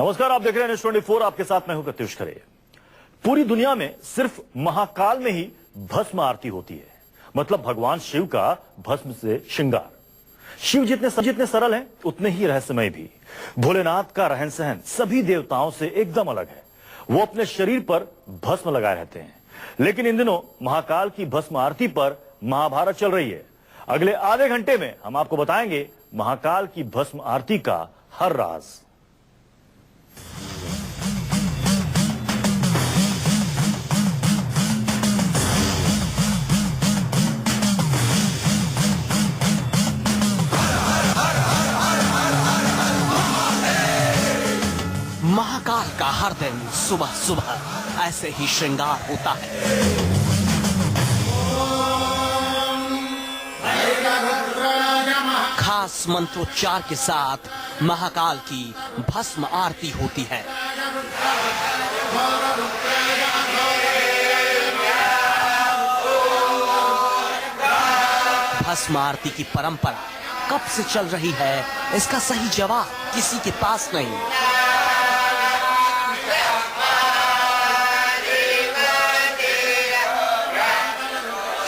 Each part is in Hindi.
नमस्कार, आप देख रहे हैं न्यूज़ 24। आपके साथ मैं हूं प्रत्युष खरे। पूरी दुनिया में सिर्फ महाकाल में ही भस्म आरती होती है, मतलब भगवान शिव का भस्म से श्रृंगार। शिव जितने सरल हैं उतने ही रहस्यमय भी। भोलेनाथ का रहन सहन सभी देवताओं से एकदम अलग है। वो अपने शरीर पर भस्म लगाए रहते हैं। लेकिन इन दिनों महाकाल की भस्म आरती पर महाभारत चल रही है। अगले आधे घंटे में हम आपको बताएंगे महाकाल की भस्म आरती का हर राज। महाकाल का हर दिन सुबह सुबह ऐसे ही श्रृंगार होता है। खास मंत्रोच्चार के साथ महाकाल की भस्म आरती होती है। भस्म आरती की परंपरा कब से चल रही है, इसका सही जवाब किसी के पास नहीं।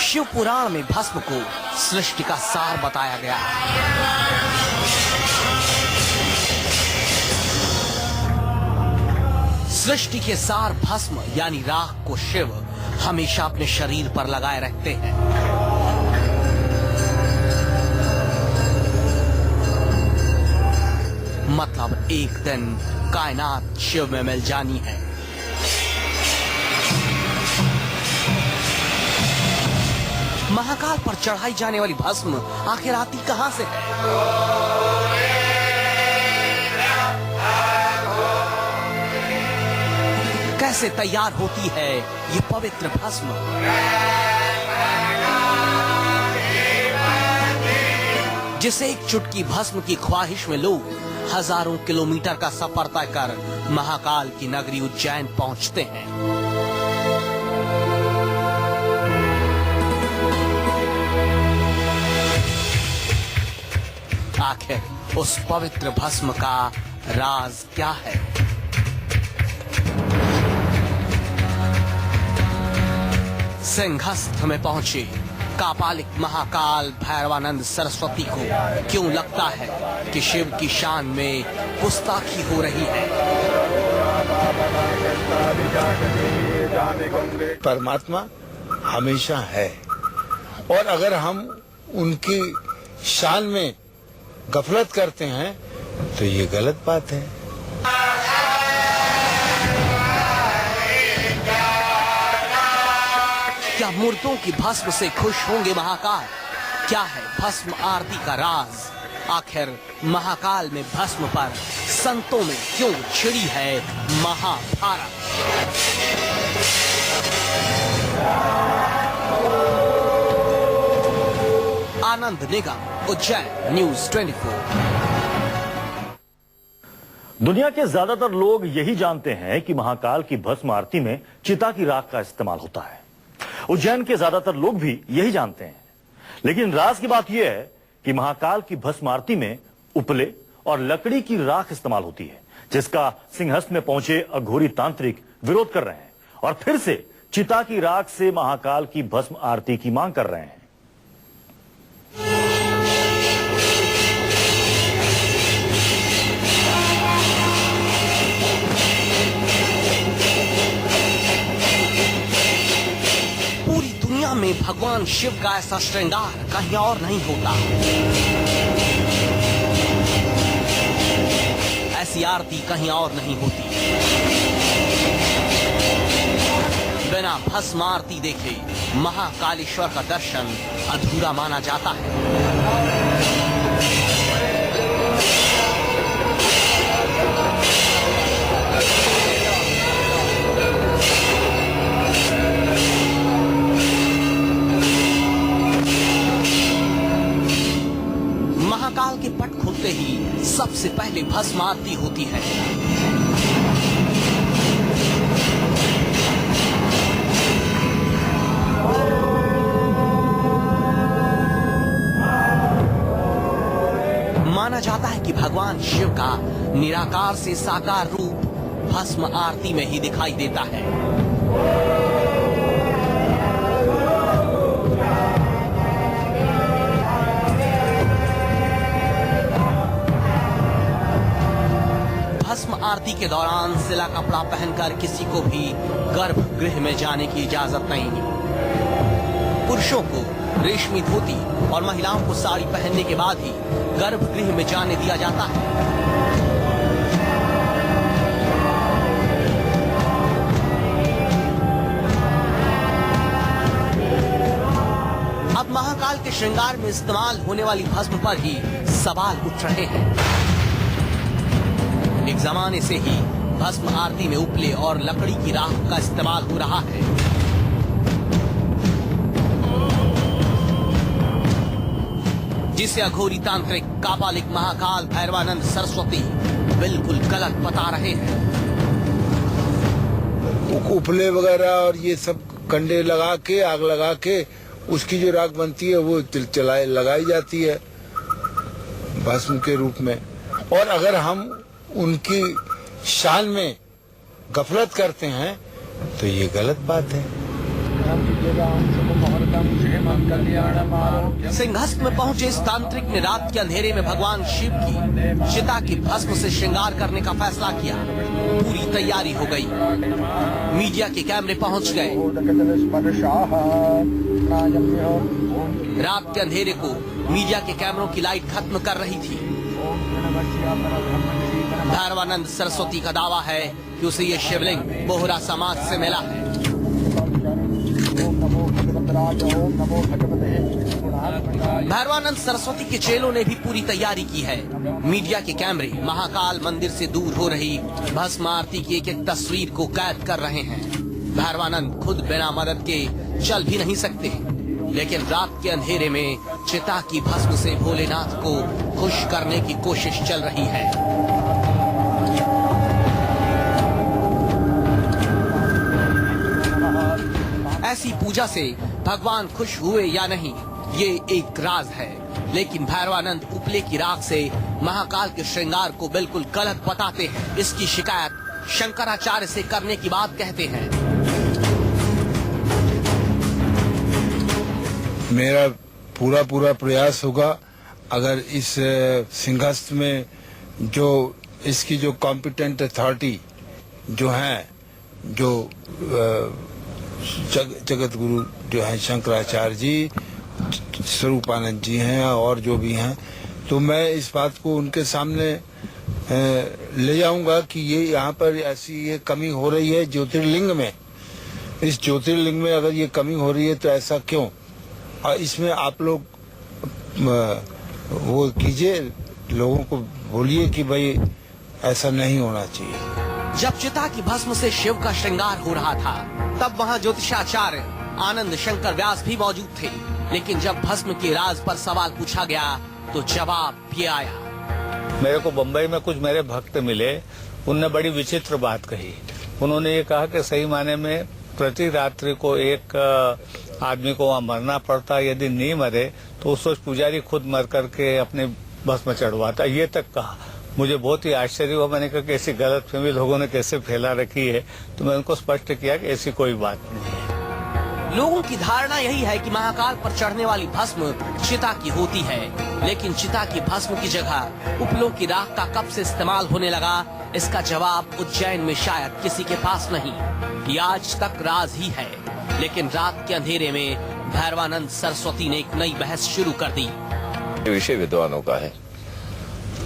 शिव पुराण में भस्म को सृष्टि का सार बताया गया है। सृष्टि के सार भस्म यानी राख को शिव हमेशा अपने शरीर पर लगाए रखते हैं। मतलब एक दिन कायनात शिव में मिल जानी है। महाकाल पर चढ़ाई जाने वाली भस्म आखिर आती कहां से है? कैसे तैयार होती है ये पवित्र भस्म? जिसे एक चुटकी भस्म की ख्वाहिश में लोग हजारों किलोमीटर का सफर तय कर महाकाल की नगरी उज्जैन पहुंचते हैं। आखिर उस पवित्र भस्म का राज क्या है? सिंहस्थ में पहुंचे कापालिक महाकाल भैरवानंद सरस्वती को क्यों लगता है कि शिव की शान में गुस्ताखी हो रही है? परमात्मा हमेशा है और अगर हम उनकी शान में गफलत करते हैं तो ये गलत बात है। क्या मुर्दों की भस्म से खुश होंगे महाकाल? क्या है भस्म आरती का राज? आखिर महाकाल में भस्म पर संतों में क्यों छिड़ी है महाभारत? आनंद निगम, उज्जैन, न्यूज़ 24। दुनिया के ज्यादातर लोग यही जानते हैं कि महाकाल की भस्म आरती में चिता की राख का इस्तेमाल होता है। उज्जैन के ज्यादातर लोग भी यही जानते हैं। लेकिन राज की बात यह है कि महाकाल की भस्म आरती में उपले और लकड़ी की राख इस्तेमाल होती है, जिसका सिंहस्थ में पहुंचे अघोरी तांत्रिक विरोध कर रहे हैं और फिर से चिता की राख से महाकाल की भस्म आरती की मांग कर रहे हैं। में भगवान शिव का ऐसा श्रृंगार कहीं और नहीं होता। ऐसी आरती कहीं और नहीं होती। बिना भस्म आरती देखे महाकालेश्वर का दर्शन अधूरा माना जाता है। महाकाल के पट खुलते ही सबसे पहले भस्म आरती होती है। माना जाता है कि भगवान शिव का निराकार से साकार रूप भस्म आरती में ही दिखाई देता है। भस्म आरती के दौरान सिला कपड़ा पहनकर किसी को भी गर्भगृह में जाने की इजाजत नहीं। पुरुषों को रेशमी धोती और महिलाओं को साड़ी पहनने के बाद ही गर्भगृह में जाने दिया जाता है। अब महाकाल के श्रृंगार में इस्तेमाल होने वाली भस्म पर ही सवाल उठ रहे हैं। एक जमाने से ही भस्म आरती में उपले और लकड़ी की राख का इस्तेमाल हो रहा है। जिसे अघोरी तांत्रिक कापालिक महाकाल भैरवानंद सरस्वती बिल्कुल गलत बता रहे हैं। उपले वगैरह और ये सब कंडे लगा के, आग लगा के उसकी जो राख बनती है वो लगाई जाती है भस्म के रूप में। और अगर हम उनकी शान में गफलत करते हैं तो ये गलत बात है। सिंहस्थ में पहुंचे इस तांत्रिक ने रात के अंधेरे में भगवान शिव की चिता की भस्म से श्रृंगार करने का फैसला किया। पूरी तैयारी हो गई। मीडिया के कैमरे पहुंच गए। रात के अंधेरे को मीडिया के कैमरों की लाइट खत्म कर रही थी। भैरवानंद सरस्वती का दावा है कि उसे ये शिवलिंग बोहरा समाज से मिला है। भैरवानंद सरस्वती के चेलों ने भी पूरी तैयारी की है। मीडिया के कैमरे महाकाल मंदिर से दूर हो रही भस्म आरती की एक एक तस्वीर को कैद कर रहे हैं। भैरवानंद खुद बिना मदद के चल भी नहीं सकते, लेकिन रात के अंधेरे में चिता की भस्म से भोलेनाथ को खुश करने की कोशिश चल रही है। ऐसी पूजा से भगवान खुश हुए या नहीं, ये एक राज है। लेकिन भैरवानंद उपले की राख से महाकाल के श्रृंगार को बिल्कुल गलत बताते हैं। इसकी शिकायत शंकराचार्य से करने की बात कहते हैं। मेरा पूरा प्रयास होगा, अगर इस सिंहस्थ में जो इसकी जो कॉम्पिटेंट अथॉरिटी जो है, जो जगत गुरु जो है शंकराचार्य जी, स्वरूपानंद जी हैं और जो भी हैं, तो मैं इस बात को उनके सामने ले जाऊंगा कि ये यहाँ पर ऐसी ये कमी हो रही है ज्योतिर्लिंग में। इस ज्योतिर्लिंग में अगर ये कमी हो रही है तो ऐसा क्यों, और इसमें आप लोग वो कीजिए, लोगों को बोलिए कि भाई ऐसा नहीं होना चाहिए। जब चिता की भस्म से शिव का श्रृंगार हो रहा था, तब वहाँ ज्योतिषाचार्य आनंद शंकर व्यास भी मौजूद थे। लेकिन जब भस्म के राज पर सवाल पूछा गया तो जवाब ये आया। मेरे को बम्बई में कुछ मेरे भक्त मिले, उनने बड़ी विचित्र बात कही। उन्होंने ये कहा कि सही माने में प्रति रात्रि को एक आदमी को वहाँ मरना पड़ता, यदि नहीं मरे तो उस रोज पुजारी खुद मर करके अपने भस्म चढ़वाता, ये तक कहा। मुझे बहुत ही आश्चर्य हुआ। मैंने कहा कि ऐसी गलतफहमी लोगों ने कैसे फैला रखी है, तो मैं उनको स्पष्ट किया कि ऐसी कोई बात नहीं है। लोगों की धारणा यही है कि महाकाल पर चढ़ने वाली भस्म चिता की होती है, लेकिन चिता की भस्म की जगह उपलों की राख का कब से इस्तेमाल होने लगा, इसका जवाब उज्जैन में शायद किसी के पास नहीं। ये आज तक राज ही है। लेकिन रात के अंधेरे में भैरवानंद सरस्वती ने एक नई बहस शुरू कर दी। विषय विद्वानों का है,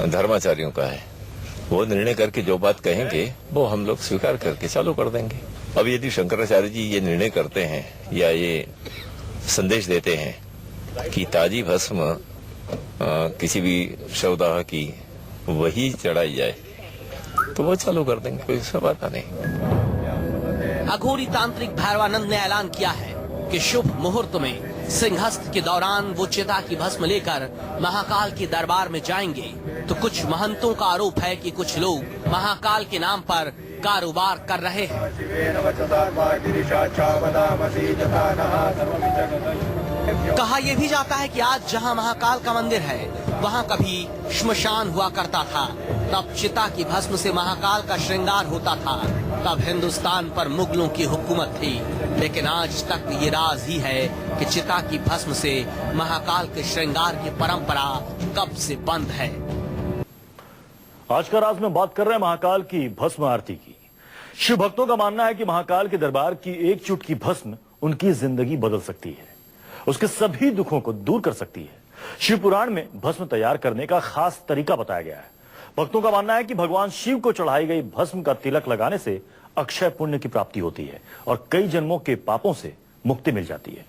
धर्माचार्यों का है। वो निर्णय करके जो बात कहेंगे वो हम लोग स्वीकार करके चालू कर देंगे। अब यदि शंकराचार्य जी ये निर्णय करते हैं या ये संदेश देते हैं कि ताजी भस्म किसी भी शवदाह की वही चढ़ाई जाए, तो वो चालू कर देंगे, कोई इसमें बात नहीं। अघोरी तांत्रिक भैरवानंद ने ऐलान किया है कि शुभ मुहूर्त में सिंहस्थ के दौरान वो चिता की भस्म लेकर महाकाल के दरबार में जाएंगे। तो कुछ महंतों का आरोप है कि कुछ लोग महाकाल के नाम पर कारोबार कर रहे हैं। कहा यह भी जाता है कि आज जहां महाकाल का मंदिर है, वहाँ कभी श्मशान हुआ करता था, तब चिता की भस्म से महाकाल का श्रृंगार होता था, तब हिंदुस्तान पर मुगलों की हुकूमत थी। लेकिन आज तक ये राज ही है कि चिता की भस्म से महाकाल के श्रृंगार की परंपरा कब से बंद है। आज का राज में बात कर रहे हैं महाकाल की भस्म आरती की। शिव भक्तों का मानना है कि महाकाल के दरबार की एक चुटकी भस्म उनकी जिंदगी बदल सकती है, उसके सभी दुखों को दूर कर सकती है। शिव पुराण में भस्म तैयार करने का खास तरीका बताया गया है। भक्तों का मानना है कि भगवान शिव को चढ़ाई गई भस्म का तिलक लगाने से अक्षय पुण्य की प्राप्ति होती है और कई जन्मों के पापों से मुक्ति मिल जाती है।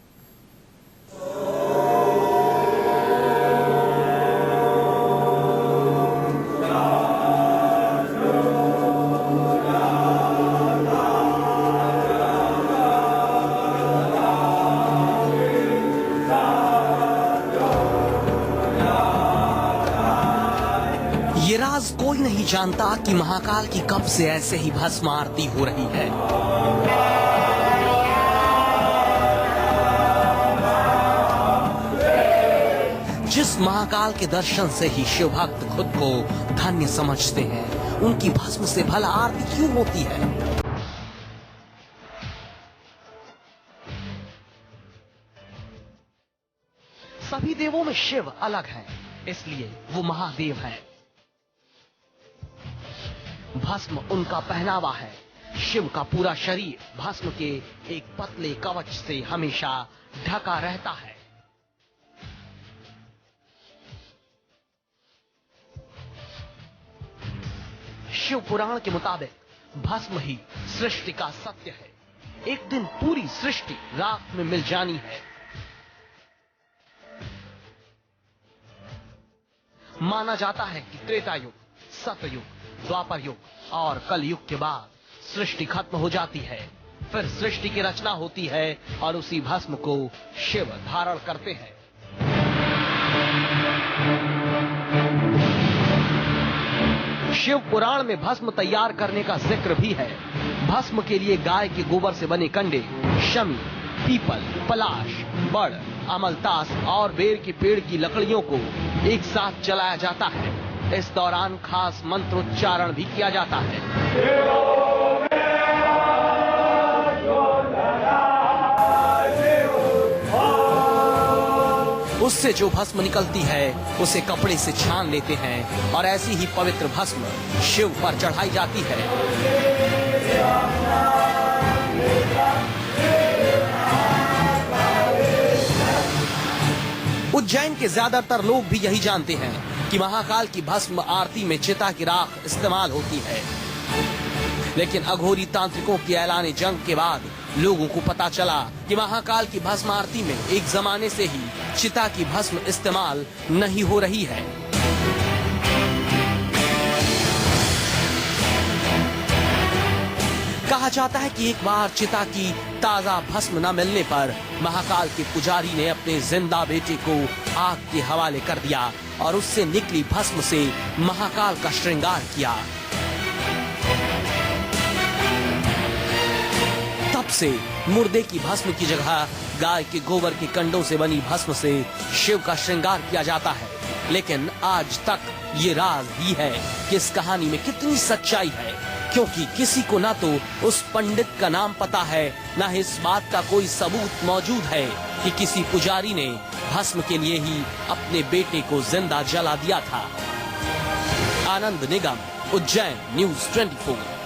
ये राज कोई नहीं जानता कि महाकाल की कब से ऐसे ही भस्म आरती हो रही है। जिस महाकाल के दर्शन से ही शिव भक्त खुद को धन्य समझते हैं, उनकी भस्म से भला आरती क्यों होती है? सभी देवों में शिव अलग है, इसलिए वो महादेव है। भस्म उनका पहनावा है। शिव का पूरा शरीर भस्म के एक पतले कवच से हमेशा ढका रहता है। शिव पुराण के मुताबिक भस्म ही सृष्टि का सत्य है। एक दिन पूरी सृष्टि राख में मिल जानी है। माना जाता है कि त्रेता युग, सतयुग, द्वापर युग और कल युग के बाद सृष्टि खत्म हो जाती है। फिर सृष्टि की रचना होती है और उसी भस्म को शिव धारण करते हैं। शिव पुराण में भस्म तैयार करने का जिक्र भी है। भस्म के लिए गाय के गोबर से बने कंडे, शमी, पीपल, पलाश, बड़, अमलतास और बेर के पेड़ की लकड़ियों को एक साथ जलाया जाता है। इस दौरान खास मंत्रोच्चारण भी किया जाता है। उससे जो भस्म निकलती है उसे कपड़े से छान लेते हैं और ऐसी ही पवित्र भस्म शिव पर चढ़ाई जाती है। उज्जैन के ज्यादातर लोग भी यही जानते हैं कि महाकाल की भस्म आरती में चिता की राख इस्तेमाल होती है। लेकिन अघोरी तांत्रिकों के ऐलान जंग के बाद लोगों को पता चला कि महाकाल की भस्म आरती में एक जमाने से ही चिता की भस्म इस्तेमाल नहीं हो रही है। कहा जाता है कि एक बार चिता की ताजा भस्म न मिलने पर महाकाल के पुजारी ने अपने जिंदा बेटे को आग के हवाले कर दिया और उससे निकली भस्म से महाकाल का श्रृंगार किया। तब से मुर्दे की भस्म की जगह गाय के गोबर के कंडों से बनी भस्म से शिव का श्रृंगार किया जाता है। लेकिन आज तक ये राज ही है कि इस कहानी में कितनी सच्चाई है, क्योंकि किसी को ना तो उस पंडित का नाम पता है, ना इस बात का कोई सबूत मौजूद है कि किसी पुजारी ने भस्म के लिए ही अपने बेटे को जिंदा जला दिया था। आनंद निगम, उज्जैन, न्यूज़ 24।